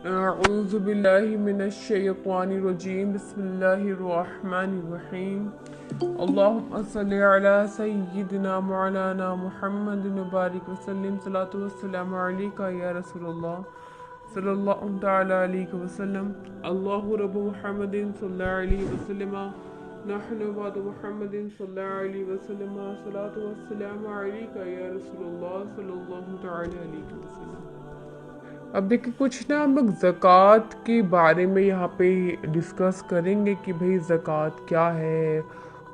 अऊज़ु बिल्लाहि मिनश शैतानिर रजीम बिस्मिल्लाहिर रहमानिर रहीम अल्लाहुम्मा सल्लि अला सय्यिदिना मौलाना मुहम्मदिन व बारिक वसल्लम सलातु वस्सलामु अलैका या रसूलल्लाह सल्लल्लाहु तआला अलैहि वसल्लम अल्लाहु रब्बु मुहम्मदिन सल्लल्लाहु अलैहि वसल्लम नहनु बअद मुहम्मदिन सल्लल्लाहु अलैहि वसल्लम सलातु वस्सलामु अलैका या रसूलल्लाह सल्लल्लाहु तआला अलैहि वसल्लम। अब देखिए कुछ ना हम लोग ज़कात के बारे में यहाँ पे डिस्कस करेंगे कि भाई ज़कात क्या है,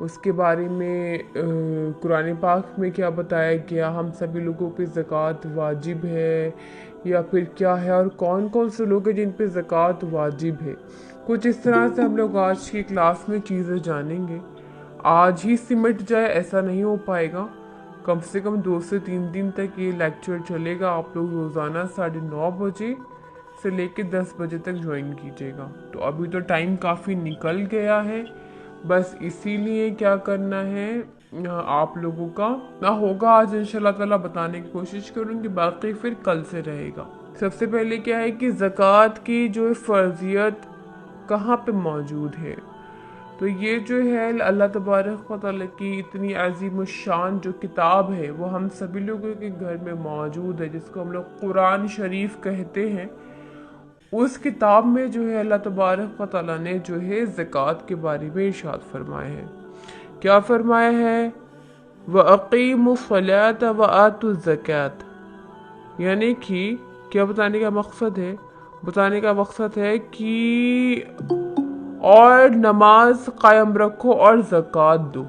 उसके बारे में कुरान पाक में क्या बताया गया, हम सभी लोगों पे ज़कात वाजिब है या फिर क्या है, और कौन कौन से लोग हैं जिन पे ज़कात वाजिब है। कुछ इस तरह से हम लोग आज की क्लास में चीज़ें जानेंगे। आज ही सिमट जाए ऐसा नहीं हो पाएगा, कम से कम 2 से 3 दिन तक ये लेक्चर चलेगा। आप लोग रोज़ाना 9:30 बजे से लेकर 10 बजे तक ज्वाइन कीजिएगा। तो अभी तो टाइम काफ़ी निकल गया है, बस इसीलिए क्या करना है, आप लोगों का ना होगा आज इंशाल्लाह ताला बताने की कोशिश करूँगी, बाकी फिर कल से रहेगा। सबसे पहले क्या है कि ज़कात की जो फ़र्जियत कहाँ पे मौजूद है, तो ये जो है अल्लाह तबारक व तआला की इतनी अजीम शान जो किताब है वो हम सभी लोगों के घर में मौजूद है, जिसको हम लोग कुरान शरीफ कहते हैं। उस किताब में जो है अल्लाह तबारक व तआला ने जो है ज़कात के बारे में इरशाद फरमाया है। क्या फरमाया है? व अक़ीमुस्सलात व आतु ज़कात, यानी कि क्या बताने का मकसद है? बताने का मकसद है कि और नमाज कायम रखो और ज़कात दो,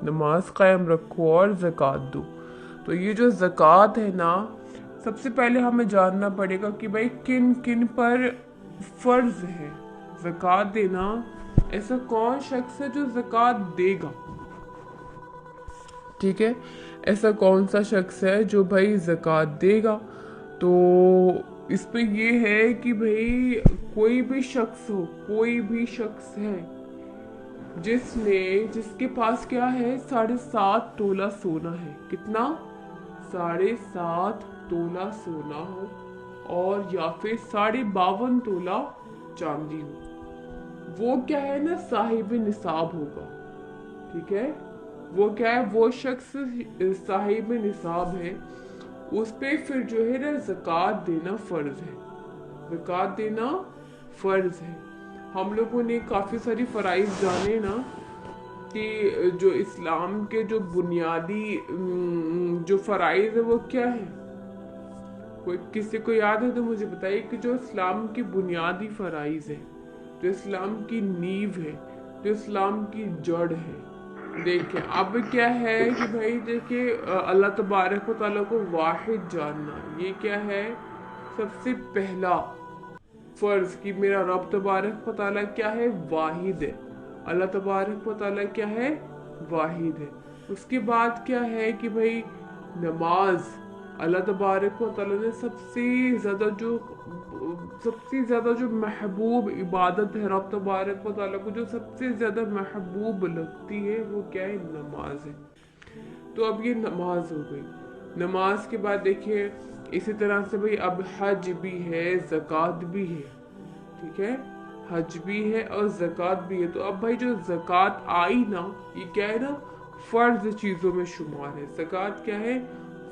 नमाज कायम रखो और ज़कात दो। तो ये जो ज़कात है ना, सबसे पहले हमें जानना पड़ेगा कि भाई किन किन पर फ़र्ज है ज़कात देना। ऐसा कौन शख्स है जो ज़कात देगा, ठीक है, ऐसा कौन सा शख्स है जो भाई ज़कात देगा। तो इस पे ये है कि भाई कोई भी शख्स हो, कोई भी शख्स है जिसके पास क्या है, 7.5 तोला सोना है। कितना? 7.5 तोला सोना हो, और या फिर 52.5 तोला चांदी हो। वो क्या है ना, साहिब निसाब होगा, ठीक है। वो क्या है, वो शख्स साहिब निसाब है, उस पे फिर जो है ना ज़कात देना फ़र्ज है, ज़कात देना फ़र्ज है। हम लोगों ने काफ़ी सारी फ़राइज़ जाने ना, कि जो इस्लाम के जो बुनियादी जो फ़राइज़ है वो क्या है। कोई किसी को याद है तो मुझे बताइए कि जो इस्लाम की बुनियादी फ़राइज़ है, जो इस्लाम की नींव है, जो इस्लाम की जड़ है। देखिए अब क्या है कि भाई देखिए अल्लाह तबारक व तआला को वाहिद जानना, ये क्या है, सबसे पहला फ़र्ज कि मेरा रब तबारक व तआला क्या है, वाहिद है। अल्लाह तबारक व तआला क्या है, वाहिद है। उसके बाद क्या है कि भाई नमाज, अल्लाह तबारक व तआला ने सबसे ज़्यादा जो महबूब इबादत है रब तबारक व तआला को, जो सबसे ज़्यादा महबूब लगती है वो क्या है, नमाज है। तो अब ये नमाज हो गई। नमाज के बाद देखिए इसी तरह से भाई अब हज भी है, ज़कात भी है, ठीक है, हज भी है और ज़कात भी है। तो अब भाई जो ज़कात आई ना, ये क्या है ना, फ़र्ज चीज़ों में शुमार है। ज़कात क्या है,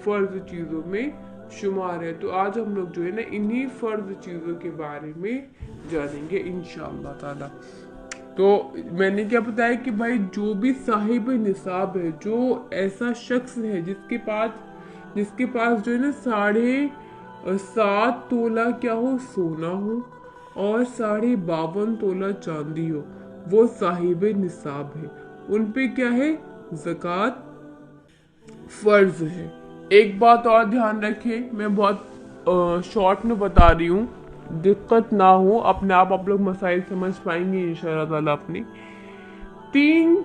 फ़र्ज चीज़ों में शुमार है। तो आज हम लोग जो है ना इन्हीं फ़र्ज चीज़ों के बारे में जानेंगे इंशाअल्लाह ताला। तो मैंने क्या बताया कि भाई जो भी साहिब निसाब है, जो ऐसा शख्स है जिसके पास जो है ना 7.5 तोला क्या हो, सोना हो, और 52.5 तोला चांदी हो, वो साहिब निसाब है। उन पे क्या है, ज़कात फर्ज है। एक बात और ध्यान रखें, मैं बहुत शॉर्ट में बता रही हूँ, दिक्कत ना हो, अपने आप लोग मसाइल समझ पाएंगे इंशाल्लाह ताला। अपनी 3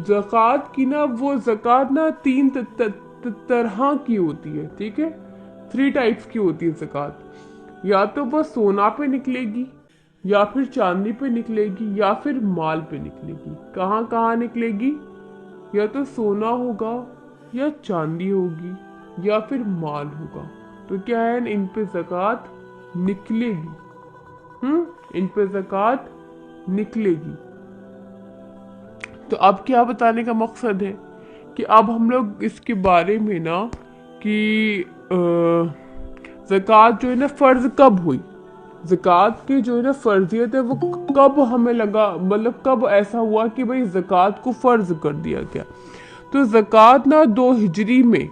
ज़कात की ना, वो ज़कात ना 3 तरह की होती है, ठीक है, 3 टाइप्स की होती है ज़कात। या तो वो सोना पे निकलेगी, या फिर चांदी पे निकलेगी, या फिर माल पे निकलेगी। कहाँ कहाँ निकलेगी? या तो सोना होगा, या चांदी होगी, या फिर माल होगा। तो क्या है, इन पे ज़कात निकलेगी। इन पे ज़कात निकलेगी। तो अब क्या बताने का मकसद है कि अब हम लोग इसके बारे में ना कि ज़कात जो है ना फ़र्ज कब हुई, ज़कात की जो है ना फ़र्जियत है वो कब हमें लगा, मतलब कब ऐसा हुआ कि भाई ज़कात को फ़र्ज कर दिया गया। तो ज़कात ना 2 हिजरी में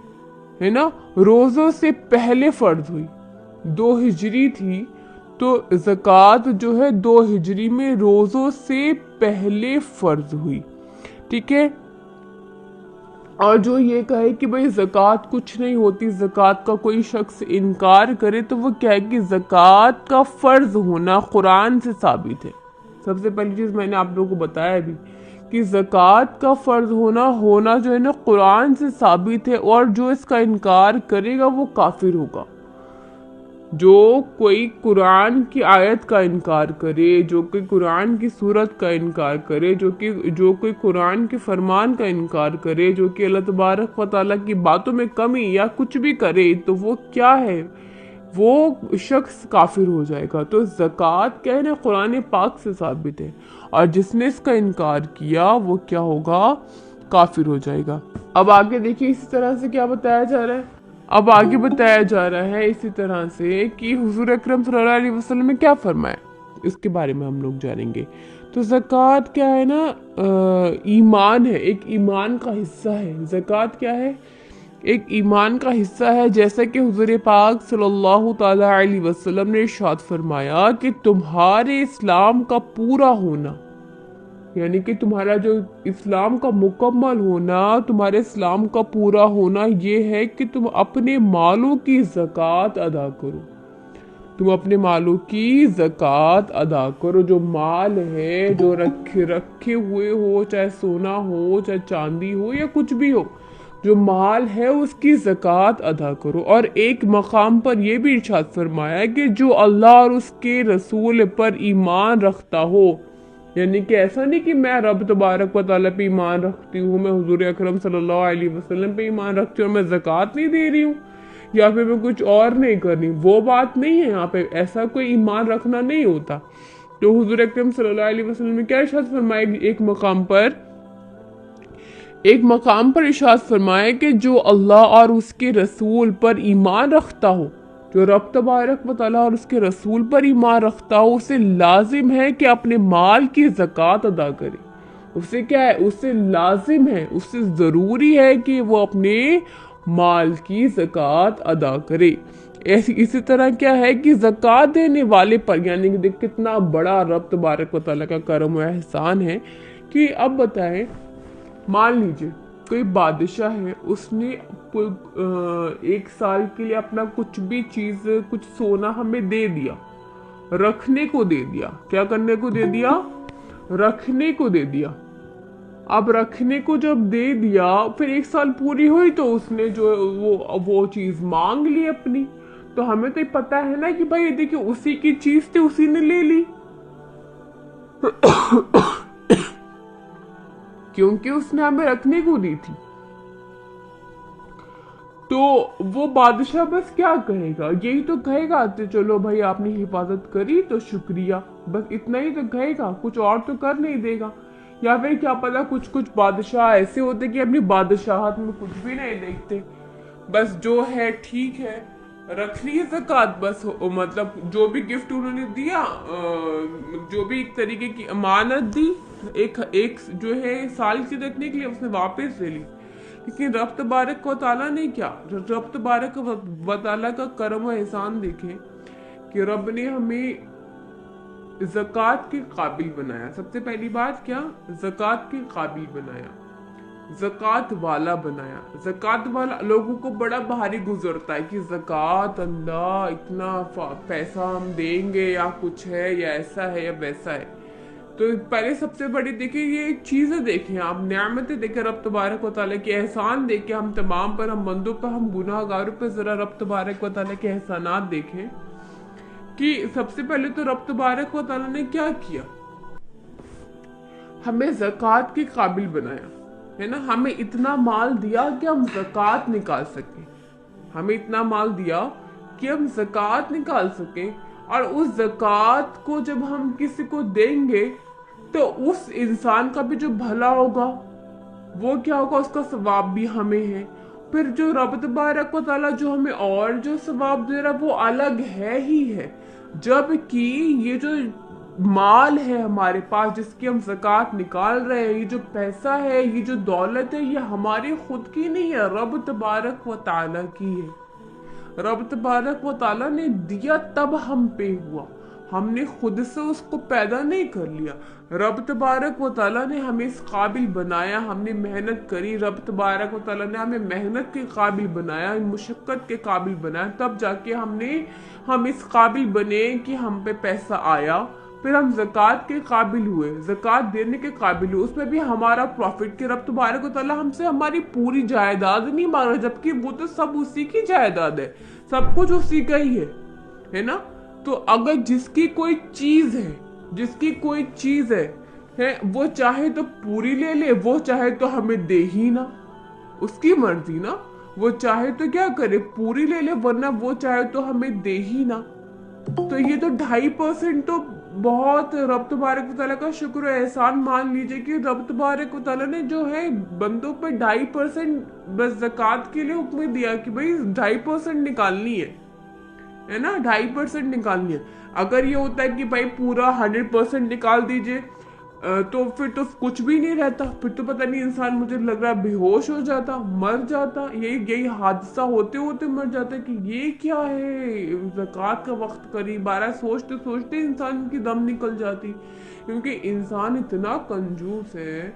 है ना रोज़ों से पहले फ़र्ज हुई। 2 हिजरी थी तो ज़कात जो है 2 हिजरी में रोज़ों से पहले फ़र्ज हुई। ठीक है। और जो ये कहे कि भाई ज़कात कुछ नहीं होती, ज़कात का कोई शख्स इनकार करे, तो वो क्या है कि ज़कात का फ़र्ज होना कुरान से साबित है। सबसे पहली चीज़ मैंने आप लोगों को बताया भी कि ज़कात का फ़र्ज होना जो है ना कुरान से साबित है, और जो इसका इनकार करेगा वो काफिर होगा। जो कोई कुरान की आयत का इनकार करे, जो कोई कुरान की सूरत का इनकार करे, जो कोई कुरान के फरमान का इनकार करे, जो कि अल्लाह तबारक व तआला की बातों में कमी या कुछ भी करे, तो वो क्या है, वो शख्स काफिर हो जाएगा। तो ज़कात क्या है ना कुरान पाक से साबित है, और जिसने इसका इनकार किया वो क्या होगा, काफिर हो जाएगा। अब आगे देखिए इसी तरह से क्या बताया जा रहा है। अब आगे बताया जा रहा है इसी तरह से कि हुजूर अकरम सल्लल्लाहु अलैहि वसल्लम ने क्या फरमाया, इसके बारे में हम लोग जानेंगे। तो ज़कात क्या है ना, ईमान है, एक ईमान का हिस्सा है। ज़कात क्या है, एक ईमान का हिस्सा है। जैसा कि हुजूर पाक सल्लल्लाहु ताला अलैहि वसल्लम ने इरशाद फरमाया कि तुम्हारे इस्लाम का पूरा होना, यानी कि तुम्हारा जो इस्लाम का मुकम्मल होना, तुम्हारे इस्लाम का पूरा होना ये है कि तुम अपने मालों की ज़कात अदा करो। तुम अपने मालों की ज़कात अदा करो। जो माल है, जो रखे हुए हो, चाहे सोना हो, चाहे चांदी हो, या कुछ भी हो, जो माल है उसकी ज़कात अदा करो। और एक मकाम पर यह भी इरशाद फरमाया कि जो अल्लाह और उसके रसूल पर ईमान रखता हो, यानी कि ऐसा नहीं कि मैं रब तबारक व तआला पे ईमान रखती हूँ, मैं हुजूर अकरम सल्लल्लाहु अलैहि वसल्लम पे ईमान रखती हूँ और मैं ज़कात नहीं दे रही हूँ, या फिर मैं कुछ और नहीं कर रही, वो बात नहीं है। यहाँ पे ऐसा कोई ईमान रखना नहीं होता। तो हुजूर अकरम सल्लल्लाहु अलैहि वसल्लम ने क्या इरशाद फरमाया, एक मकाम पर इरशाद फरमाया कि जो अल्लाह और उसके रसूल पर ईमान रखता हो, जो रब तबारक व तआला और उसके रसूल पर ईमान रखता हो, उसे लाजिम है कि अपने माल की ज़कात अदा करे। उसे क्या है, उससे लाजिम है, उससे ज़रूरी है कि वो अपने माल की ज़कात अदा करे। इसी तरह क्या है कि ज़कात देने वाले पर, यानी कि देख कितना बड़ा रब तबारक व तआला का करम व एहसान है कि अब बताएं, मान लीजिए कोई बादशाह है, उसने 1 साल के लिए अपना कुछ भी चीज, कुछ सोना हमें दे दिया, रखने को दे दिया। क्या करने को दे दिया, रखने को दे दिया। अब रखने को जब दे दिया, फिर 1 साल पूरी हुई तो उसने जो वो चीज मांग ली अपनी। तो हमें तो पता है ना कि भाई देखिए उसी की चीज थी, उसी ने ले ली क्योंकि उसने हमें रखने को दी थी। तो वो बादशाह बस क्या कहेगा, यही तो कहेगा, तो चलो भाई आपने हिफाजत करी तो शुक्रिया, बस इतना ही तो कहेगा, कुछ और तो कर नहीं देगा। या फिर क्या पता कुछ कुछ बादशाह ऐसे होते कि अपनी बादशाहत में कुछ भी नहीं देखते, बस जो है ठीक है, रख ली ज़कात बस, मतलब जो भी गिफ्ट उन्होंने दिया, जो भी एक तरीके की अमानत दी, एक जो है साल की रखने के लिए, उसने वापस ले ली। लेकिन रब तबारक व तआला ने क्या, रब तबारक व तआला का करम व एहसान देखें कि रब ने हमें ज़कात के काबिल बनाया। सबसे पहली बात क्या, ज़कात के काबिल बनाया, ज़कात वाला बनाया। ज़कात वाला लोगों को बड़ा भारी गुजरता है कि ज़कात, अल्लाह इतना पैसा हम देंगे, या कुछ है, या ऐसा है या वैसा है। तो पहले सबसे बड़ी देखिए ये चीज़ें देखें आप, नेमतें देखें, रब तबारक व तआला के एहसान देखें हम तमाम पर, हम बंदों पर, हम गुनाहगारों पर ज़रा रब तबारक व तआला के एहसानात देखें कि सबसे पहले तो रब तबारक व तआला ने क्या किया, हमें ज़कात के काबिल बनाया, है ना। हमें इतना माल दिया कि हम ज़कात निकाल सकें, हमें इतना माल दिया कि हम ज़कात निकाल सकें। और उस ज़कात को जब हम किसी को देंगे तो उस इंसान का भी जो भला होगा वो क्या होगा, उसका सवाब भी हमें है। फिर जो रब तबारक व तआला जो हमें और जो सवाब दे रहा वो अलग है ही है। जबकि ये जो माल है हमारे पास जिसकी हम ज़कात निकाल रहे हैं, ये जो पैसा है, ये जो दौलत है, ये हमारी खुद की नहीं है, रब तबारक व तआला की है। रब तबारक व तआला ने दिया तब हम पे हुआ, हमने खुद से उसको पैदा नहीं कर लिया। रब तबारक व तआला ने हमें इस काबिल बनाया, हमने मेहनत करी, रब तबारक व तआला ने हमें मेहनत के काबिल बनाया, मुशक्कत के काबिल बनाया, तब जाके हम इस काबिल बने कि हम पे पैसा आया। फिर हम ज़कात के काबिल हुए, ज़कात देने के काबिल हुए, उसमें भी हमारा प्रॉफिट के रब तबारक व तआला हमसे हमारी पूरी जायदाद नहीं मांग रहा, जबकि वो तो सब उसी की जायदाद है, सब कुछ उसी का ही है ना। तो अगर जिसकी कोई चीज है, जिसकी कोई चीज है वो चाहे तो पूरी ले ले, वो चाहे तो हमें दे ही ना, उसकी मर्जी ना, वो चाहे तो क्या करे, पूरी ले ले, वरना वो चाहे तो हमें दे ही ना। तो ये तो 2.5% तो बहुत रब तबारक व तआला का शुक्र है, एहसान मान लीजिए कि रब तबारक व तआला ने जो है बंदों पे 2.5% बस ज़कात के लिए हुक्म दिया कि भाई 2.5% निकालनी है ना, 2.5% निकालनी है। अगर ये होता है कि भाई पूरा 100% निकाल दीजिए तो फिर तो कुछ भी नहीं रहता, फिर तो पता नहीं इंसान, मुझे लग रहा है बेहोश हो जाता, मर जाता, यही हादसा होते होते मर जाता कि ये क्या है, ज़कात का वक्त करीब आ रहा है, सोचते सोचते इंसान की दम निकल जाती। क्योंकि इंसान इतना कंजूस है,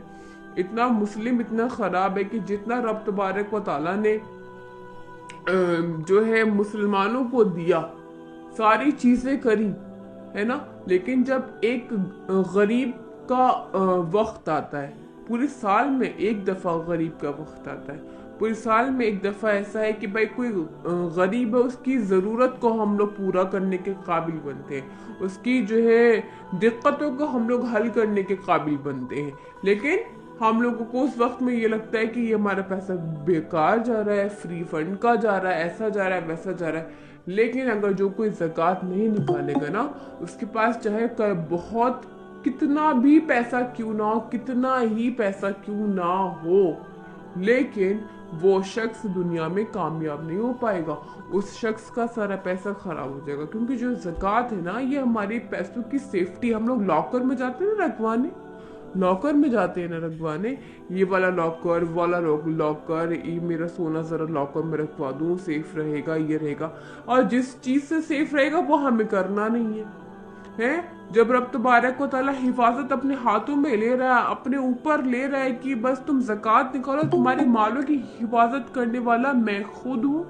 इतना मुस्लिम इतना खराब है कि जितना रब तबारक व तआला ने जो है मुसलमानों को दिया, सारी चीजें करी, है ना, लेकिन जब एक गरीब का वक्त आता है, पूरे साल में एक दफा गरीब का वक्त आता है, पूरे साल में एक दफा ऐसा है कि भाई कोई गरीब है, उसकी ज़रूरत को हम लोग पूरा करने के काबिल बनते हैं, उसकी जो है दिक्कतों को हम लोग हल करने के काबिल बनते हैं। लेकिन हम लोगों को उस वक्त में ये लगता है कि ये हमारा पैसा बेकार जा रहा है, फ्री फंड का जा रहा है, ऐसा जा रहा है, वैसा जा रहा है। लेकिन अगर जो कोई ज़कात नहीं निकालेगा ना, उसके पास चाहे बहुत कितना भी पैसा क्यों ना हो, कितना ही पैसा क्यों ना हो, लेकिन वो शख्स दुनिया में कामयाब नहीं हो पाएगा, उस शख्स का सारा पैसा खराब हो जाएगा। क्योंकि जो ज़कात है ना, ये हमारे पैसों की सेफ्टी, हम लोग लॉकर में जाते हैं ना रखवाने, लॉकर में जाते हैं ना रखवाने, ये वाला लॉकर, वाला लॉकर, ये मेरा सोना जरा लॉकर में रखवा दूं, सेफ रहेगा, ये रहेगा। और जिस चीज से सेफ रहेगा वो हमें करना नहीं है। जब रब तबारक व तआला हिफाजत अपने हाथों में ले रहा है, अपने ऊपर ले रहा है कि बस तुम ज़कात निकालो, तुम्हारे मालों की हिफाजत करने वाला मैं खुद हूँ,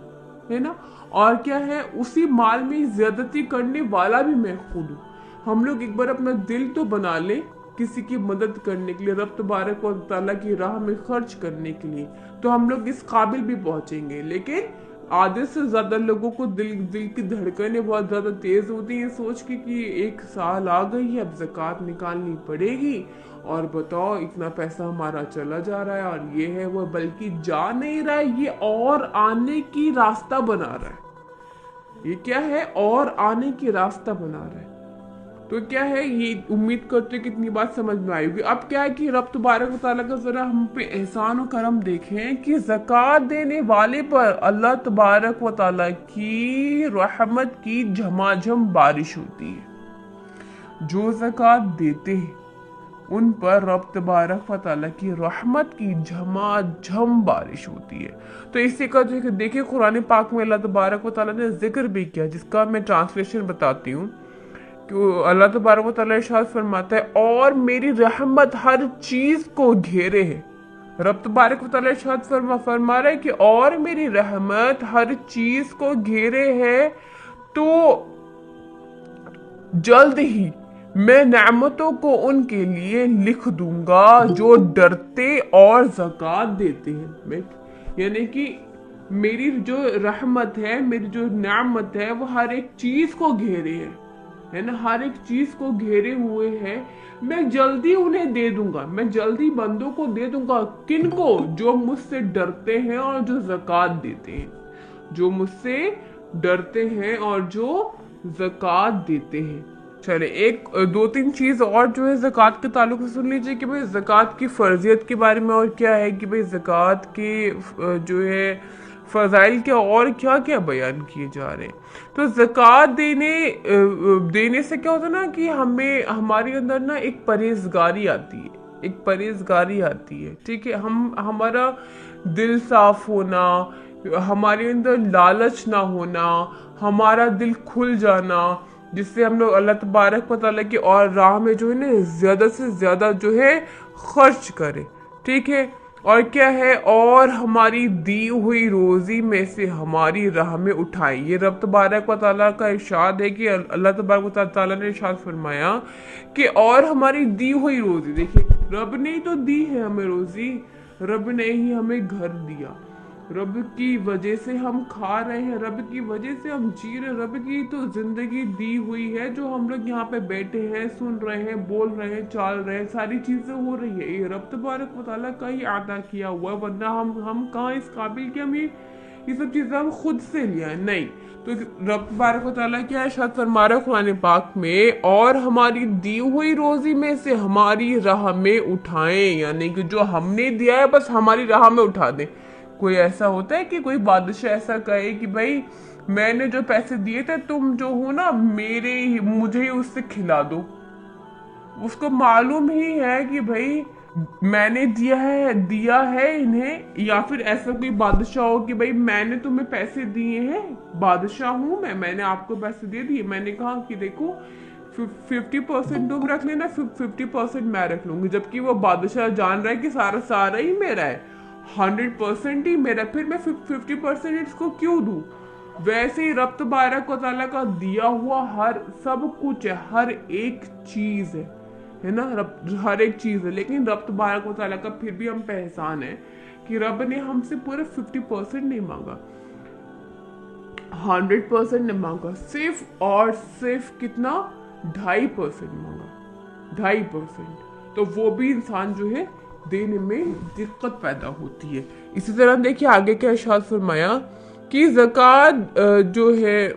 है ना। और क्या है, उसी माल में ज्यादती करने वाला भी मैं खुद हूँ। हम लोग एक बार अपना दिल तो बना लें किसी की मदद करने के लिए, रब तबारक व तआला की राह में खर्च करने के लिए, तो हम लोग इस काबिल भी पहुंचेंगे। लेकिन आधे से ज्यादा लोगों को दिल की धड़कनें बहुत ज्यादा तेज होती हैं सोच के कि एक साल आ गई है, अब ज़कात निकालनी पड़ेगी, और बताओ इतना पैसा हमारा चला जा रहा है, और ये है वो, बल्कि जा नहीं रहा है, ये और आने की रास्ता बना रहा है। ये क्या है, और आने की रास्ता बना रहा है। तो क्या है, ये उम्मीद करते कितनी बात समझ में आएगी। अब क्या है कि रब तबारक व तआला का जरा हम पे एहसान और करम देखें कि ज़कात देने वाले पर अल्लाह तबारक व तआला की रहमत की झमाझम बारिश होती है। जो ज़कात देते हैं उन पर रब तबारक व तआला की रहमत की झमाझम बारिश होती है। तो इसी का देखिए कुरान पाक में अल्लाह तबारक व तआला ने जिक्र भी किया, जिसका मैं ट्रांसलेशन बताती हूँ। अल्लाह तबारक व तआला इरशाद फरमाता है, और मेरी रहमत हर चीज को घेरे है। रब तबारक व तआला इरशाद फरमा रहा है कि और मेरी रहमत हर चीज को घेरे है, तो जल्द ही मैं नेमतों को उनके लिए लिख दूंगा जो डरते और ज़कात देते हैं। यानी कि मेरी जो रहमत है, मेरी जो नेमत है, वो हर एक चीज को घेरे है ना, हर एक चीज को घेरे हुए है। मैं जल्दी उन्हें दे दूंगा, मैं जल्दी बंदों को दे दूंगा। किनको? जो मुझसे डरते हैं और जो ज़कात देते हैं, जो मुझसे डरते हैं और जो ज़कात देते हैं। चले एक दो तीन चीज और जो है ज़कात के ताल्लुक से सुन लीजिए कि भाई ज़कात की फर्जियत के बारे में और क्या है कि भाई ज़कात के जो है फजाइल क्या और क्या क्या बयान किए जा रहे हैं। तो ज़कात देने से क्या होता है ना कि हमें हमारे अंदर ना एक परहेजगारी आती है, एक परहेजगारी आती है। ठीक है, हम हमारा दिल साफ होना, हमारे अंदर लालच ना होना, हमारा दिल खुल जाना, जिससे हम लोग अल्लाह तबारक व तआला की और राह में जो है ना ज़्यादा से ज़्यादा जो है खर्च करें। ठीक है, और क्या है, और हमारी दी हुई रोज़ी में से हमारी राह में उठाएं। ये रब तबारक व तआला का इरशाद है कि अल्लाह तबारक व तआला ने इरशाद फरमाया कि और हमारी दी हुई रोज़ी, देखिए रब ने ही तो दी है हमें रोज़ी, रब ने ही हमें घर दिया, रब की वजह से हम खा रहे हैं, रब की वजह से हम जी रहे हैं, रब की तो जिंदगी दी हुई है जो हम लोग यहाँ पे बैठे हैं, सुन रहे हैं, बोल रहे हैं, चल रहे हैं, सारी चीजें हो रही है, ये रब तबारक व तआला का ही अदा किया हुआ है। वरना हम कहाँ इस काबिल कि हम ये सब चीजें हम खुद से लिया है, नहीं। तो रब तबारक व तआला क्या है शायद फरमा रहा है कुरान पाक में, और हमारी दी हुई रोजी में से हमारी राह में उठाएं, यानी कि जो हमने दिया है बस हमारी राह में उठा दें। कोई ऐसा होता है कि कोई बादशाह ऐसा कहे कि भाई मैंने जो पैसे दिए थे तुम जो हो ना मुझे ही उससे खिला दो। उसको मालूम ही है कि भाई मैंने दिया है इन्हें, या फिर ऐसा कोई बादशाह हो कि भाई मैंने तुम्हें पैसे दिए हैं, बादशाह हूं मैंने आपको पैसे दे दिए, मैंने कहा कि देखो 50% तुम रख लेना, 50% मैं रख लूंगी, जबकि वो बादशाह जान रहा है कि सारा सारा ही मेरा है, 100% ही मेरा, फिर मैं 50% इसको क्यों दूं। वैसे ही रब तबारक व तआला का दिया हुआ हर सब कुछ है, हर एक चीज है ना, रब हर एक चीज है, लेकिन रब तबारक व तआला का फिर भी हम पे एहसान है कि रब ने हमसे पूरे 50% नहीं मांगा, 100% नहीं मांगा, सिर्फ और सिर्फ कितना 2.5% मांगा, 2.5%। तो वो भी इंसान जो है देने में दिक्कत पैदा होती है। इसी तरह देखिए आगे क्या इरशाद फरमाया कि ज़कात जो है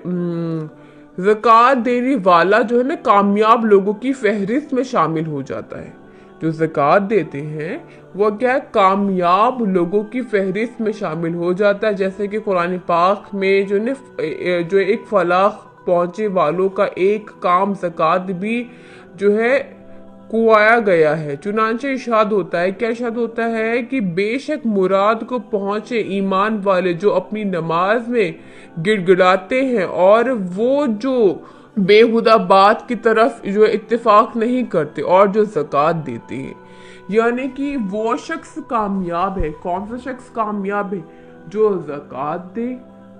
ज़कात देने वाला जो है ना कामयाब लोगों की फहरिस्त में शामिल हो जाता है। जो ज़कात देते हैं वो क्या है, कामयाब लोगों की फहरिस्त में शामिल हो जाता है। जैसे कि कुरान पाक में जो एक फलाह पहुंचे वालों का एक काम ज़कात भी जो है कुआया गया है। चुनांचे इरशाद होता है, क्या इरशाद होता है कि बेशक मुराद को पहुंचे ईमान वाले जो अपनी नमाज में गिड़गिड़ाते हैं और वो जो बेहुदा बात की तरफ जो इत्तेफाक नहीं करते और जो ज़कात देते हैं। यानी कि वो शख्स कामयाब है। कौन सा शख्स कामयाब है? जो ज़कात दे,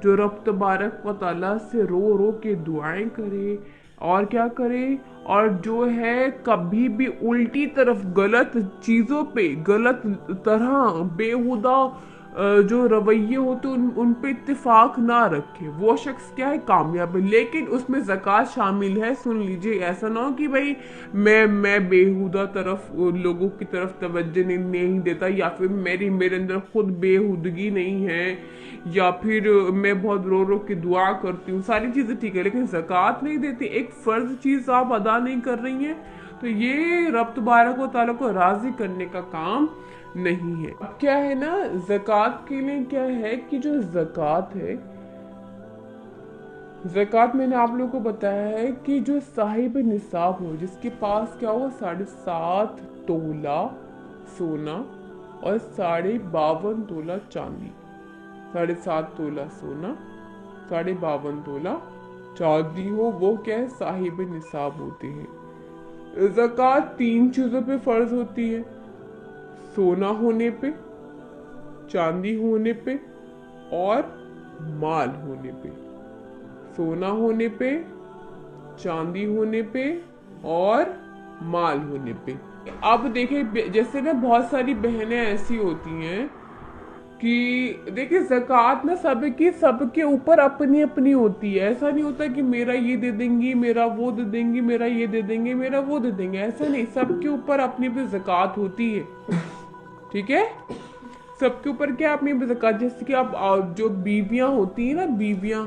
जो रब तबारक व तआला से रो रो के दुआएं करे, और क्या करे, और जो है कभी भी उल्टी तरफ गलत चीज़ों पे, गलत तरह बेहुदा जो रवैये होते उन पे इत्तेफाक ना रखे, वो शख्स क्या है, कामयाब है। लेकिन उसमें ज़कात शामिल है, सुन लीजिए, ऐसा ना हो कि भाई मैं बेहुदा तरफ लोगों की तरफ तवज्जो नहीं देता, या फिर मेरे अंदर खुद बेहुदगी नहीं है, या फिर मैं बहुत रो रो के दुआ करती हूँ, सारी चीज़ें ठीक है लेकिन ज़कात नहीं देती, एक फ़र्ज चीज़ आप अदा नहीं कर रही हैं, तो ये रब तबारक व तआला को राज़ी करने का काम नहीं है। अब क्या है ना, ज़कात के लिए क्या है कि जो ज़कात है, ज़कात मैंने आप लोगों को बताया है कि जो साहिब निसाब हो, जिसके पास क्या हो 7.5 तोला सोना और 52.5 तोला चांदी, 7.5 तोला सोना, 52.5 तोला चांदी हो, वो क्या है, साहिब निसाब होते हैं। ज़कात 3 चीज़ों पे फ़र्ज होती है, सोना होने पे, चांदी होने पे और माल होने पे। सोना होने पे, चांदी होने पे और माल होने पे। अब देखिए जैसे ना बहुत सारी बहनें ऐसी होती हैं कि देखिए ज़कात ना सबके ऊपर अपनी अपनी होती है। ऐसा नहीं होता कि मेरा ये दे देंगी, मेरा वो दे देंगी, मेरा ये दे देंगे, मेरा वो दे देंगे, ऐसा नहीं, सबके ऊपर अपनी अपनी ज़कात होती है। ठीक है, सबके ऊपर क्या अपनी ज़कात, जैसे कि आप जो बीवियां होती हैं ना, बीवियां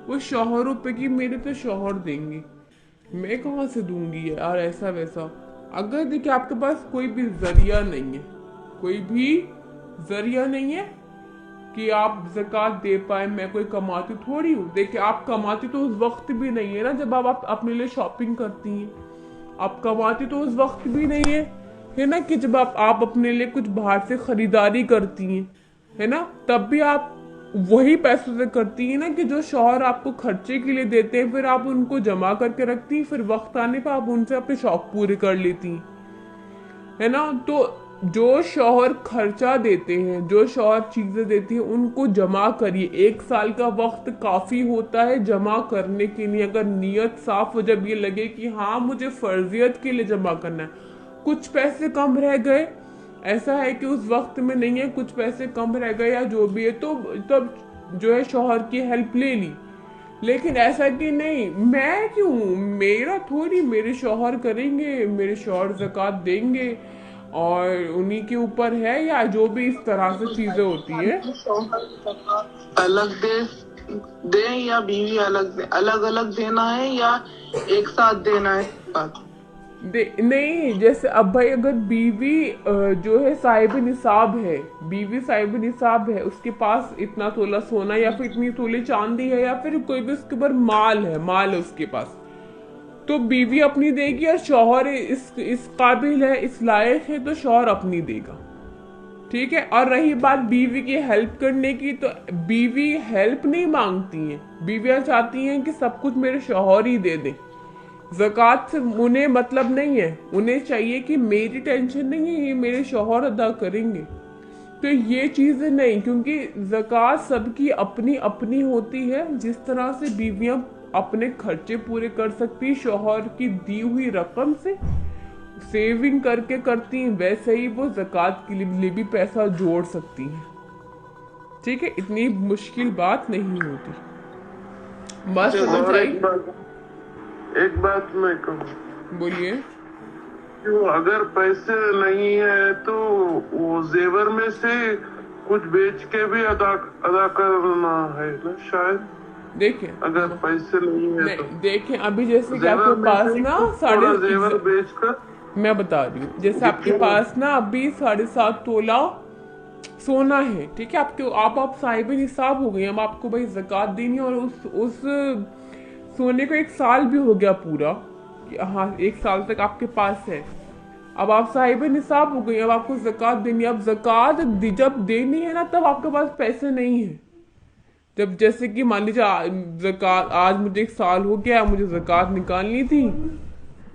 वो शौहरों पे कि मेरे तो शौहर देंगे, मैं कहाँ से दूंगी यार, ऐसा वैसा। अगर देखिए आपके पास कोई भी जरिया नहीं है, कोई भी जरिया नहीं है कि आप ज़कात दे पाए, मैं कोई कमाती थोड़ी हूँ। देखिए आप कमाती तो उस वक्त भी नहीं है ना जब आप अपने लिए शॉपिंग करती हैं, आप कमाती तो उस वक्त भी नहीं है ना कि जब आप अपने लिए कुछ बाहर से खरीदारी करती हैं, है ना, तब भी आप वही पैसों से करती हैं ना कि जो शौहर आपको खर्चे के लिए देते हैं, फिर आप उनको जमा करके रखती हैं, फिर वक्त आने पर आप उनसे अपने शौक पूरे कर लेती हैं, है ना। तो जो शौहर खर्चा देते हैं, जो शौहर चीजें देती है, उनको जमा करिए। 1 साल का वक्त काफी होता है जमा करने के लिए, अगर नीयत साफ हो, जब ये लगे कि हाँ मुझे फर्जियत के लिए जमा करना है, कुछ पैसे कम रह गए, ऐसा है कि उस वक्त में नहीं है, कुछ पैसे कम रह गए या जो भी है, तो तब जो है शौहर की हेल्प ले ली। लेकिन ऐसा कि नहीं मैं क्यों, मेरा थोड़ी, मेरे शौहर करेंगे, मेरे शौहर ज़कात देंगे और उन्हीं के ऊपर है, या जो भी इस तरह से चीजें होती है। अलग दे या बीवी अलग दे, अलग अलग देना है या एक साथ देना है? नहीं, जैसे अब भाई अगर बीवी जो है साहिब निसाब है, बीवी साहिब निसाब है, उसके पास इतना तोला सोना या फिर इतनी तोले चांदी है या फिर कोई भी उसके ऊपर माल है उसके पास, तो बीवी अपनी देगी और शौहर इस काबिल है, इस लायक है, तो शौहर अपनी देगा। ठीक है। और रही बात बीवी की हेल्प करने की, तो बीवी हेल्प नहीं मांगती हैं, बीवियां चाहती हैं कि सब कुछ मेरे शौहर ही दे दें। ज़कात से उन्हें मतलब नहीं है, उन्हें चाहिए कि मेरी टेंशन नहीं है, ये मेरे शौहर अदा करेंगे। तो ये चीजें नहीं, क्योंकि ज़कात सबकी अपनी अपनी होती है। जिस तरह से बीवियां अपने खर्चे पूरे कर सकती है शौहर की दी हुई रकम से, सेविंग करके करती हैं, वैसे ही वो ज़कात के लिए भी पैसा जोड़ सकती हैं। ठीक है, इतनी मुश्किल बात नहीं होती, बस समझ आई। एक बात मैं कहूँ, बोलिए। क्यों अगर पैसे नहीं है तो वो जेवर में से कुछ बेच के भी अदा करना है ना शायद। देखिए अगर पैसे नहीं है तो देखें, अभी जैसे कि आपके पास ना जेवर बेचकर, मैं बता रही हूँ, जैसे आपके पास ना अभी 7.5 तोला सोना है, ठीक है, आप साहिब निसाब हो गए, अब आपको भाई ज़कात देनी है, और उस सोने को 1 साल भी हो गया पूरा, हाँ 1 साल तक आपके पास है, अब आप साहिब निसाब हो गई, अब आपको ज़कात देनी है। अब ज़कात जब देनी है ना, तब आपके पास पैसे नहीं है। जब जैसे कि मान लीजिए ज़कात आज मुझे 1 साल हो गया, मुझे ज़कात निकालनी थी,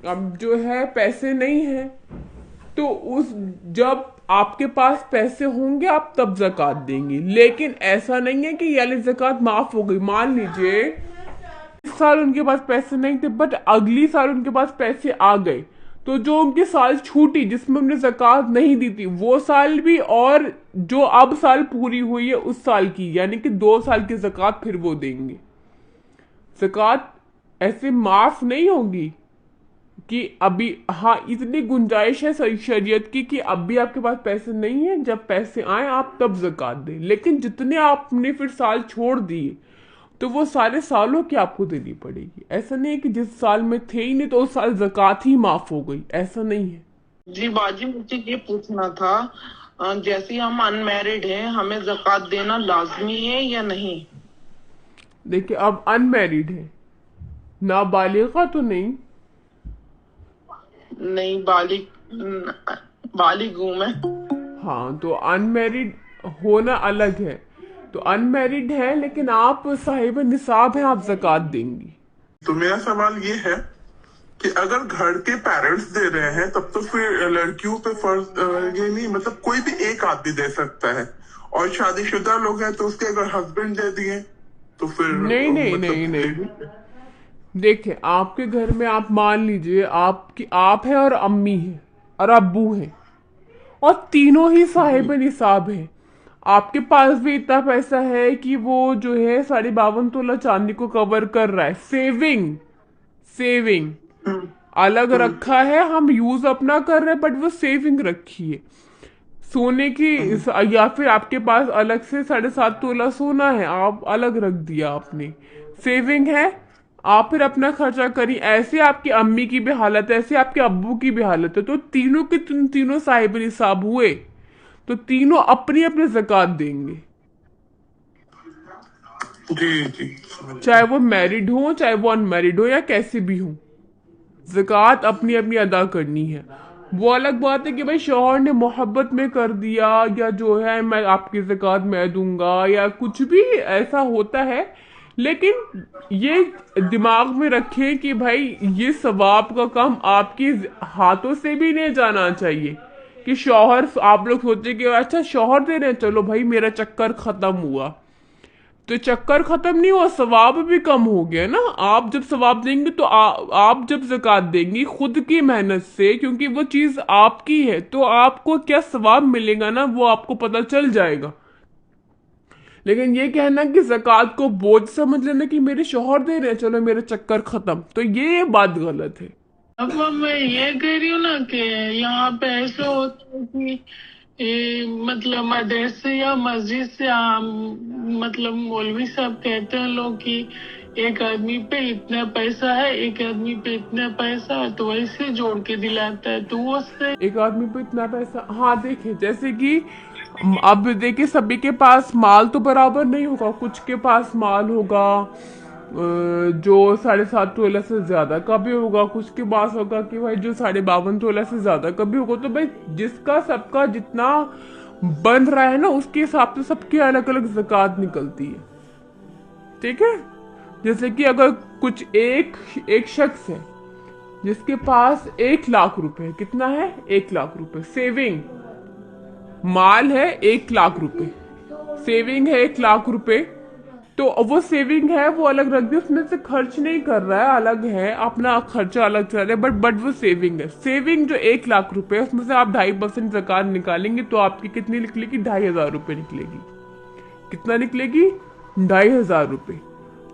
अब जो है पैसे नहीं है, तो उस जब आपके पास पैसे होंगे आप तब ज़कात देंगे। लेकिन ऐसा नहीं है कि यानी ज़कात माफ हो गई, मान लीजिए इस साल उनके पास पैसे नहीं थे बट अगली साल उनके पास पैसे आ गए, तो जो उनकी साल छूटी जिसमें उन्होंने ज़कात नहीं दी थी, वो साल भी, और जो अब साल पूरी हुई है उस साल की, यानी कि 2 साल की ज़कात फिर वो देंगे। ज़कात ऐसे माफ नहीं होगी कि अभी, हाँ इतनी गुंजाइश है शरीयत की कि अब भी आपके पास पैसे नहीं है, जब पैसे आए आप तब ज़कात दें। लेकिन जितने आपने फिर साल छोड़ दिए तो वो सारे सालों की आपको देनी पड़ेगी। ऐसा नहीं है कि जिस साल में थे ही नहीं तो उस साल ज़कात ही माफ हो गई, ऐसा नहीं है। जी बाजी, मुझे ये पूछना था, जैसे हम अनमैरिड हैं, हमें ज़कात देना लाजमी है या नहीं? देखिए अब अनमैरिड है, नाबालिगा तो नहीं। नहीं, बालिग हूँ मैं। हाँ तो अनमैरिड होना अलग है, तो अनमैरिड है लेकिन आप साहिब निसाब हैं, आप ज़कात देंगी। तो मेरा सवाल ये है कि अगर घर के पेरेंट्स दे रहे हैं तब तो फिर लड़कियों पे फर्ज ये नहीं, मतलब कोई भी एक आदमी दे सकता है, और शादीशुदा लोग हैं तो उसके अगर हस्बैंड दे दिए तो फिर नहीं नहीं मतलब नहीं नहीं, देखिए आपके घर में आप मान लीजिए आप है और अम्मी है और अब्बू है और तीनों ही साहिब निसाब है, आपके पास भी इतना पैसा है कि वो जो है 52.5 तोला चांदी को कवर कर रहा है, सेविंग सेविंग अलग रखा है, हम यूज अपना कर रहे हैं बट वो सेविंग रखी है सोने की, या फिर आपके पास अलग से 7.5 तोला सोना है, आप अलग रख दिया आपने, सेविंग है, आप फिर अपना खर्चा करिए। ऐसे आपकी अम्मी की भी हालत है, ऐसे आपके अब्बू की भी हालत है, तो तीनों के तीनों साहिब निसाब हुए, तो तीनों अपनी अपनी ज़कात देंगे, जी जी समझ चाहे गया। वो मैरिड हो चाहे वो अनमैरिड हो या कैसे भी हो। ज़कात अपनी अपनी अदा करनी है। वो अलग बात है कि भाई शौहर ने मोहब्बत में कर दिया या जो है मैं आपकी ज़कात मैं दूंगा या कुछ भी ऐसा होता है, लेकिन ये दिमाग में रखें कि भाई ये सवाब का काम आपके हाथों से भी नहीं जाना चाहिए कि शौहर, आप लोग सोचे कि अच्छा शौहर दे रहे हैं चलो भाई मेरा चक्कर खत्म हुआ, तो चक्कर खत्म नहीं हुआ, सवाब भी कम हो गया ना। आप जब सवाब देंगे तो आप जब ज़कात देंगी खुद की मेहनत से, क्योंकि वो चीज़ आपकी है, तो आपको क्या सवाब मिलेगा ना वो आपको पता चल जाएगा। लेकिन ये कहना कि ज़कात को बोझ समझ लेना कि मेरे शौहर दे रहे हैं चलो मेरा चक्कर खत्म, तो ये बात गलत है। अब मैं ये कह रही हूँ ना कि यहाँ पे ऐसे होता है कि मतलब मदरसे या मस्जिद से मतलब मौलवी साहब कहते हैं लोग कि एक आदमी पे इतना पैसा है, एक आदमी पे इतना पैसा है, तो वैसे जोड़ के दिलाता है, तो वो से एक आदमी पे इतना पैसा, हाँ देखिए जैसे कि अब देखिए सभी के पास माल तो बराबर नहीं होगा, कुछ के पास माल होगा जो 7.5 तोला से ज्यादा का भी होगा, कुछ के पास होगा कि भाई जो 52 तोला से ज्यादा का भी होगा। तो भाई जिसका सबका जितना बन रहा है ना उसके हिसाब से सबकी अलग अलग ज़कात निकलती है, ठीक है। जैसे कि अगर कुछ एक शख्स है जिसके पास 1 लाख रुपए है, कितना है 1 लाख रुपए सेविंग, माल है 1 लाख रुपए, सेविंग है 1 लाख रुपए, तो वो सेविंग है वो अलग रख दिया, उसमें से खर्च नहीं कर रहा है, अलग है अपना खर्चा अलग चल रहा है, बट वो सेविंग है। सेविंग जो 1 लाख रुपए है उसमें से आप 2.5% ज़कात निकालेंगे तो आपकी कितनी निकलेगी, 2,500 रुपये निकलेगी। कितना निकलेगी, 2,500 रुपये।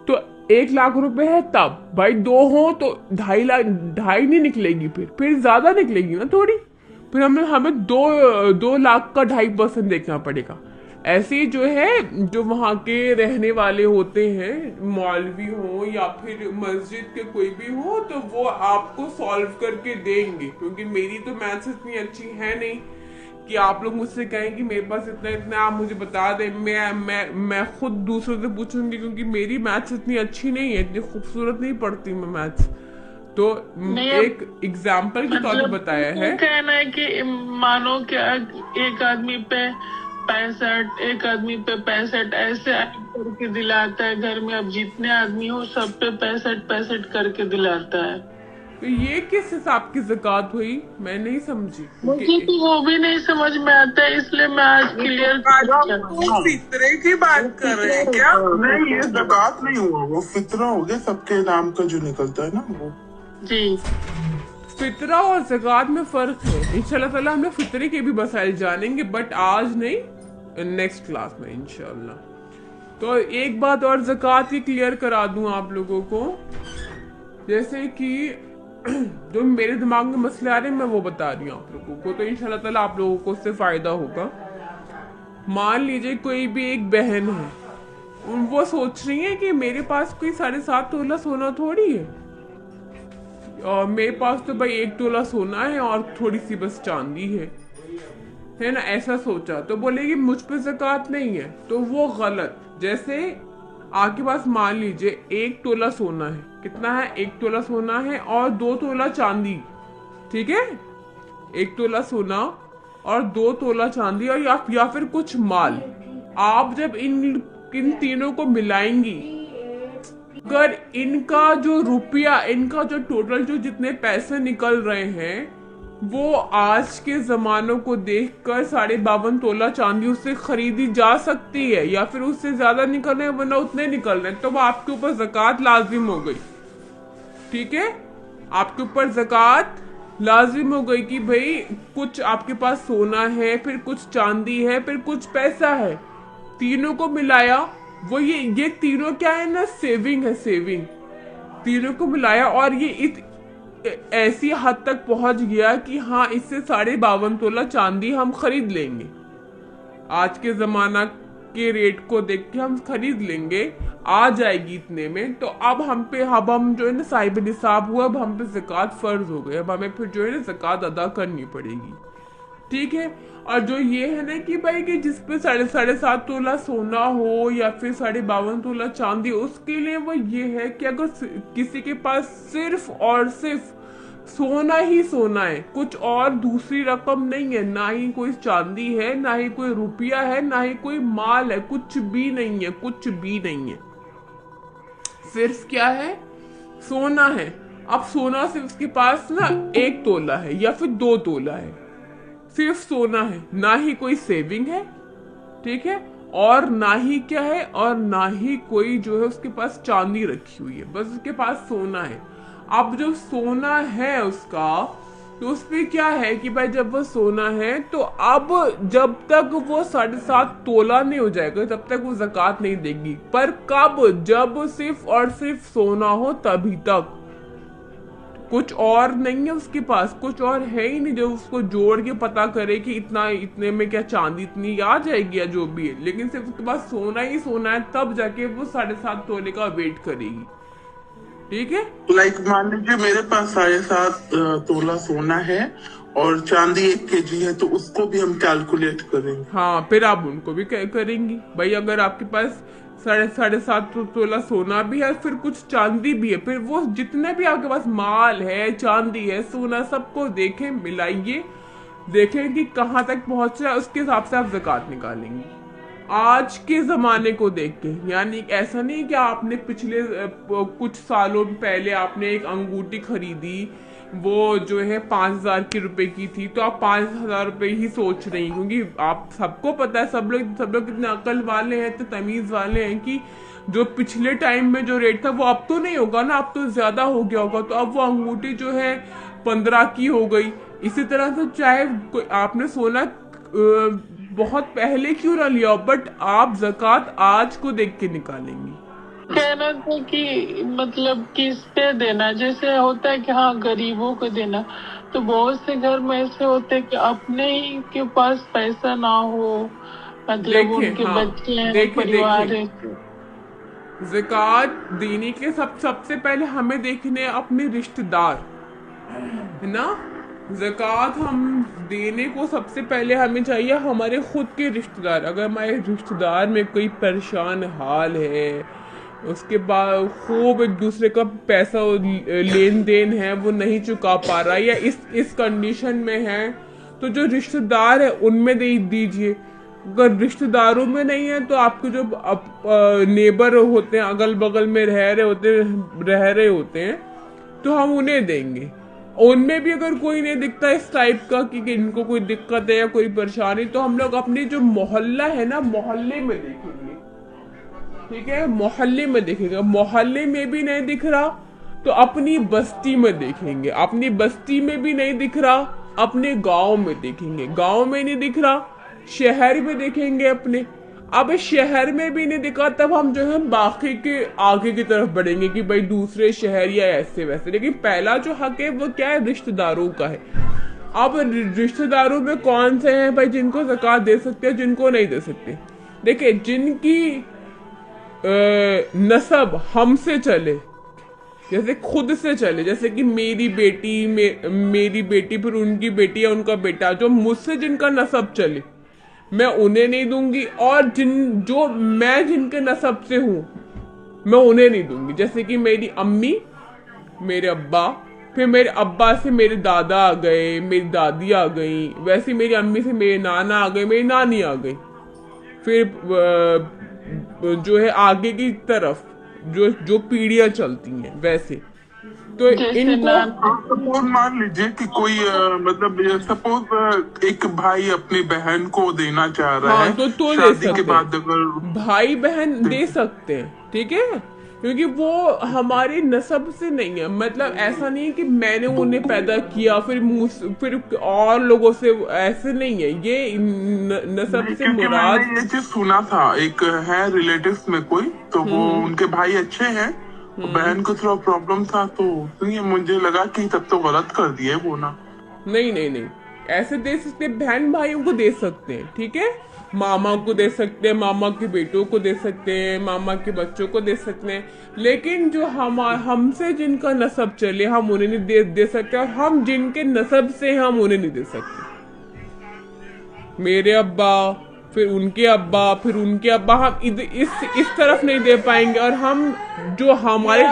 तो 1 लाख रुपए है, तब भाई 2 हो तो 2.5 लाख, 2.5 नहीं निकलेगी, फिर ज्यादा निकलेगी ना थोड़ी, फिर हमें 2 लाख का 2.5% देखना पड़ेगा। ऐसे ही जो है जो वहाँ के रहने वाले होते हैं, मौलवी हो या फिर मस्जिद के कोई भी हो, तो वो आपको सॉल्व करके देंगे, क्योंकि मेरी तो मैथ्स इतनी अच्छी है नहीं कि आप लोग मुझसे कहें कि मेरे पास इतना इतना आप मुझे बता दें। मैं खुद दूसरों से पूछूंगी, क्योंकि मेरी मैथ्स इतनी अच्छी नहीं है, इतनी खूबसूरत नहीं पढ़ती मैं मैथ्स। तो एक एग्जाम्पल के तौर पे बताया है। कहना है कि मानो कि एक आदमी पे 65, एक आदमी पे 65 ऐसे करके दिलाता है घर में, अब जितने आदमी हो सब पे 65 करके दिलाता है। तो ये किस हिसाब की ज़कात हुई, मैं नहीं समझी। मुझे तो वो भी नहीं समझ में आता है, इसलिए मैं आज क्लियर फितरे की बात कर रहे हैं क्या? नहीं, ये ज़कात नहीं हुआ, वो फितरा हो गया, सबके नाम का जो निकलता है ना वो। जी, फितरा और ज़कात में फर्क है। इंशाल्लाह ताला हम लोग फितरे के भी मसाइल जानेंगे, बट आज नहीं, नेक्स्ट क्लास में इंशाल्लाह। तो एक बात और ज़कात की क्लियर करा दूं आप लोगों को, जैसे कि जो मेरे दिमाग में मसले आ रहे हैं मैं वो बता रही हूँ आप लोगों को, तो इंशाल्लाह ताला आप लोगों को उससे फायदा होगा। मान लीजिए कोई भी एक बहन है, वो सोच रही है कि मेरे पास कोई 7.5 तोला सोना थोड़ी है, और मेरे पास तो भाई 1 तोला सोना है और थोड़ी सी बस चांदी है ना, ऐसा सोचा, तो बोलेगी मुझ पे ज़कात नहीं है, तो वो गलत। जैसे आपके पास मान लीजिए 1 तोला सोना है, कितना है 1 तोला सोना है और 2 तोला चांदी, ठीक है, 1 तोला सोना और 2 तोला चांदी और या फिर कुछ माल, आप जब इन तीनों को मिलाएंगी, अगर इनका जो रुपया, इनका जो टोटल जो जितने पैसे निकल रहे हैं वो आज के जमानों को देखकर 52.5 तोला चांदी उससे खरीदी जा सकती है, या फिर उससे ज्यादा निकल रहे हैं वरना उतने निकल रहे हैं, तो आपके ऊपर ज़कात लाजिम हो गई, ठीक है, आपके ऊपर ज़कात लाजिम हो गई कि भाई कुछ आपके पास सोना है, फिर कुछ चांदी है, फिर कुछ पैसा है, तीनों को मिलाया, वो ये तीनों क्या है ना, सेविंग है, सेविंग, तीनों को मिलाया और ये ऐसी हद तक पहुंच गया कि हाँ इससे 52.5 तोला चांदी हम खरीद लेंगे, आज के जमाना के रेट को देख के हम खरीद लेंगे, आ जाएगी इतने में, तो अब हम जो है ना साहिब निसाब हुआ, अब हम पे ज़कात फर्ज हो गई, अब हमें फिर जो है ना ज़कात अदा करनी पड़ेगी। ठीक है। और जो ये है ना कि भाई कि जिस पे 7.5 तोला सोना हो या फिर 52.5 तोला चांदी, उसके लिए वो ये है कि अगर किसी के पास सिर्फ और सिर्फ सोना ही सोना है, कुछ और दूसरी रकम नहीं है, ना ही कोई चांदी है, ना ही कोई रुपया है, ना ही कोई माल है, कुछ भी नहीं है, कुछ भी नहीं है, सिर्फ क्या है, सोना है। अब सोना सिर्फ उसके पास ना 1 तोला है या फिर 2 तोला है, सिर्फ सोना है, ना ही कोई सेविंग है, ठीक है, और ना ही क्या है, और ना ही कोई जो है उसके पास चांदी रखी हुई है, बस उसके पास सोना है। अब जो सोना है उसका, तो उस पे क्या है कि भाई जब वो सोना है तो अब जब तक वो 7.5 तोला नहीं हो जाएगा तब तक वो ज़कात नहीं देगी। पर कब? जब सिर्फ और सिर्फ सोना हो तभी तक, कुछ और नहीं है उसके पास, कुछ और है ही नहीं जो उसको जोड़ के पता करे कि इतना, इतने में क्या चांदी इतनी आ जाएगी या जो भी है, लेकिन सिर्फ उसके पास सोना ही सोना है, तब जाके वो 7.5 तोले का वेट करेगी। ठीक है। लाइक मान लीजिए मेरे पास 7.5 तोला सोना है और चांदी 1 kg है, तो उसको भी हम कैलकुलेट करेंगे। हाँ, फिर आप उनको भी करेंगी भाई। अगर आपके पास 7.5 तोला सोना भी है, फिर कुछ चांदी भी है, फिर वो जितने भी आपके पास माल है, चांदी है, सोना, सबको देखें, मिलाइए, देखें कि कहाँ तक पहुंच रहा है, उसके हिसाब से आप ज़कात निकालेंगे आज के जमाने को देख के। यानी ऐसा नहीं कि आपने पिछले कुछ सालों पहले आपने एक अंगूठी खरीदी, वो जो है 5,000 के रुपए की थी, तो आप 5,000 रुपए ही सोच रही, क्योंकि आप सबको पता है, सब लोग कितने अकल वाले हैं, तो तमीज वाले हैं कि जो पिछले टाइम में जो रेट था वो अब तो नहीं होगा ना, अब तो ज्यादा हो गया होगा, तो अब वो अंगूठी जो है 15 की हो गई। इसी तरह से चाहे आपने सोना बहुत पहले क्यों ना लिया, बट आप ज़कात आज को देख के निकालेंगी। कहना था कि मतलब किस पे देना, जैसे होता है कि हाँ गरीबों को देना, तो बहुत से घर में ऐसे होते हैं कि अपने ही के पास पैसा ना हो, मतलब उनके हाँ, बच्चे हैं, परिवार है। ज़कात देने के सबसे पहले हमें देखने अपने रिश्तेदार, है ना। ज़कात हम देने को सबसे पहले हमें चाहिए हमारे खुद के रिश्तेदार। अगर हमारे रिश्तेदार में कोई परेशान हाल है, उसके बाद खूब एक दूसरे का पैसा लेन देन है, वो नहीं चुका पा रहा, या इस कंडीशन में है, तो जो रिश्तेदार है उनमें दे दीजिए। अगर रिश्तेदारों में नहीं है तो आपके जो नेबर होते हैं, अगल बगल में रह रहे होते हैं, तो हम उन्हें देंगे। उनमें भी अगर कोई नहीं दिखता इस टाइप का कि इनको कोई दिक्कत है या कोई परेशानी, तो हम लोग अपनी जो मोहल्ला है ना, मोहल्ले में देखेंगे। ठीक है, मोहल्ले में देखेंगे। मोहल्ले में भी नहीं दिख रहा तो अपनी बस्ती में देखेंगे, अपनी बस्ती में भी नहीं दिख रहा अपने गांव में देखेंगे, गांव में नहीं दिख रहा शहर में देखेंगे अपने। अब शहर में भी नहीं दिखा तब हम जो है बाकी के आगे की तरफ बढ़ेंगे कि भाई दूसरे शहर या ऐसे वैसे। लेकिन पहला जो हक है वो क्या है, रिश्तेदारों का है। अब रिश्तेदारों में कौन से हैं भाई जिनको ज़कात दे सकते हैं, जिनको नहीं दे सकते। देखिए, जिनकी नसब हमसे चले, जैसे खुद से चले, जैसे कि मेरी बेटी फिर उनकी बेटी या उनका बेटा, जो मुझसे जिनका नसब चले, मैं उन्हें नहीं दूंगी, और मैं जिनके नसब से हूं मैं उन्हें नहीं दूंगी। जैसे कि मेरी अम्मी, मेरे अब्बा, फिर मेरे अब्बा से मेरे दादा आ गए, मेरी दादी आ गई, वैसे मेरी अम्मी से मेरे नाना आ गए, मेरी नानी आ गई, फिर जो है आगे की तरफ जो पीढ़ियां चलती हैं वैसे। तो इनको सपोज मान लीजिए कि कोई मतलब सपोज एक भाई अपनी बहन को देना चाह रहा है, तो शादी के बाद अगर भाई बहन दे सकते हैं, ठीक है, क्योंकि वो हमारी नस्ब से नहीं है। मतलब ऐसा नहीं है कि मैंने उन्हें पैदा किया फिर और लोगों से, ऐसे नहीं है। ये नस्ब से मुराद, मैंने ये चीज सुना था, एक है रिलेटिव्स में कोई, तो वो उनके भाई अच्छे हैं, बहन को थोड़ा प्रॉब्लम था, तो ये मुझे लगा कि तब तो गलत कर दिए वो ना। नहीं, ऐसे दे सकते हैं, बहन भाइयों को दे सकते हैं, ठीक है, मामा को दे सकते हैं, मामा के बेटों को दे सकते हैं, मामा के बच्चों को दे सकते हैं, लेकिन जो हमसे जिनका नसब चले हम उन्हें नहीं दे सकते, और हम जिनके नसब से हम उन्हें नहीं दे सकते। मेरे अब्बा, फिर उनके अब्बा, फिर उनके अब्बा, हम इस तरफ नहीं दे पाएंगे, और हम जो हमारे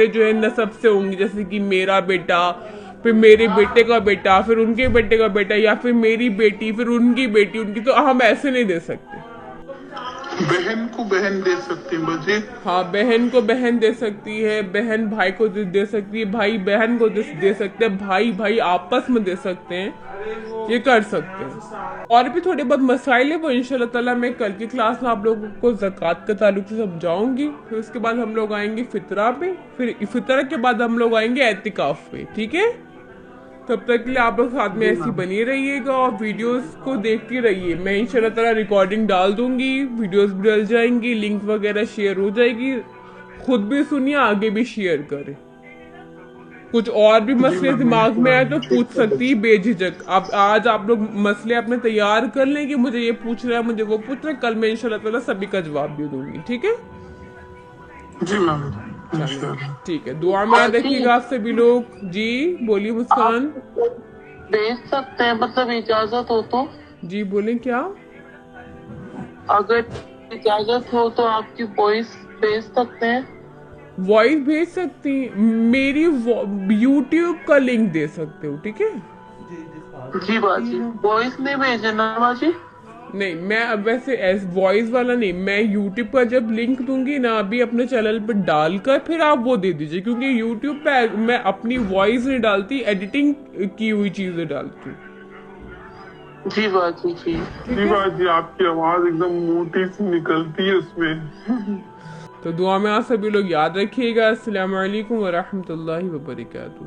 जो है नसब से होंगे, जैसे कि मेरा बेटा, फिर मेरे बेटे का बेटा, फिर उनके बेटे का बेटा, या फिर मेरी बेटी, फिर उनकी बेटी, उनकी, तो हम ऐसे नहीं दे सकते। बहन को बहन दे सकती है बाजी। हाँ, बहन को बहन दे सकती है, बहन भाई को दे सकती है, भाई बहन को दे सकते हैं, भाई भाई आपस में दे सकते हैं, ये कर सकते हैं। और भी थोड़े बहुत मसाइल है, वो इंशाल्लाह ताला मैं कल की क्लास में आप लोगों को ज़कात के ताल्लुक से समझाऊंगी। फिर उसके बाद हम लोग आएंगे फितरा पे, फिर फितरा के बाद हम लोग आएंगे एतिकाफ पे, ठीक है। तब तक के लिए आप लोग साथ में ऐसी बनी रहिएगा और वीडियोस को देखते रहिए। मैं इंशाल्लाह ताला रिकॉर्डिंग डाल दूंगी, वीडियोस भी डल जाएंगी, लिंक वगैरह शेयर हो जाएगी, खुद भी सुनिए, आगे भी शेयर करें। कुछ और भी मसले दिमाग में आए तो पूछ सकती है बेझिझक। अब आज आप लोग मसले अपने तैयार कर लें कि मुझे ये पूछना है, मुझे वो पूछना है, कल मैं इंशाल्लाह ताला सभी का जवाब भी दूंगी, ठीक है जी मैम। ठीक है, दुआ में याद रखिएगा आप सभी लोग। जी बोलिए मुस्कान। भेज सकते हैं, मतलब इजाजत हो तो? जी बोलें क्या? अगर इजाजत हो तो आपकी वॉइस भेज सकते हैं? वॉइस भेज सकती, मेरी यूट्यूब का लिंक दे सकते हो, ठीक है। जी बाजी, वॉइस नहीं भेजना बाजी। नहीं, मैं अब वैसे वॉइस वाला नहीं, मैं यूट्यूब का जब लिंक दूंगी ना अभी अपने चैनल पर डालकर, फिर आप वो दे दीजिए, क्योंकि यूट्यूब पे मैं अपनी वॉइस नहीं डालती, एडिटिंग की हुई चीजें डालती हूँ। जी बाजी जी बाजी, आपकी आवाज एकदम मोटी सी निकलती है उसमें। तो दुआ में आप सभी लोग याद रखिएगा। अस्सलाम वालेकुम व रहमतुल्लाहि व बरकातुहू।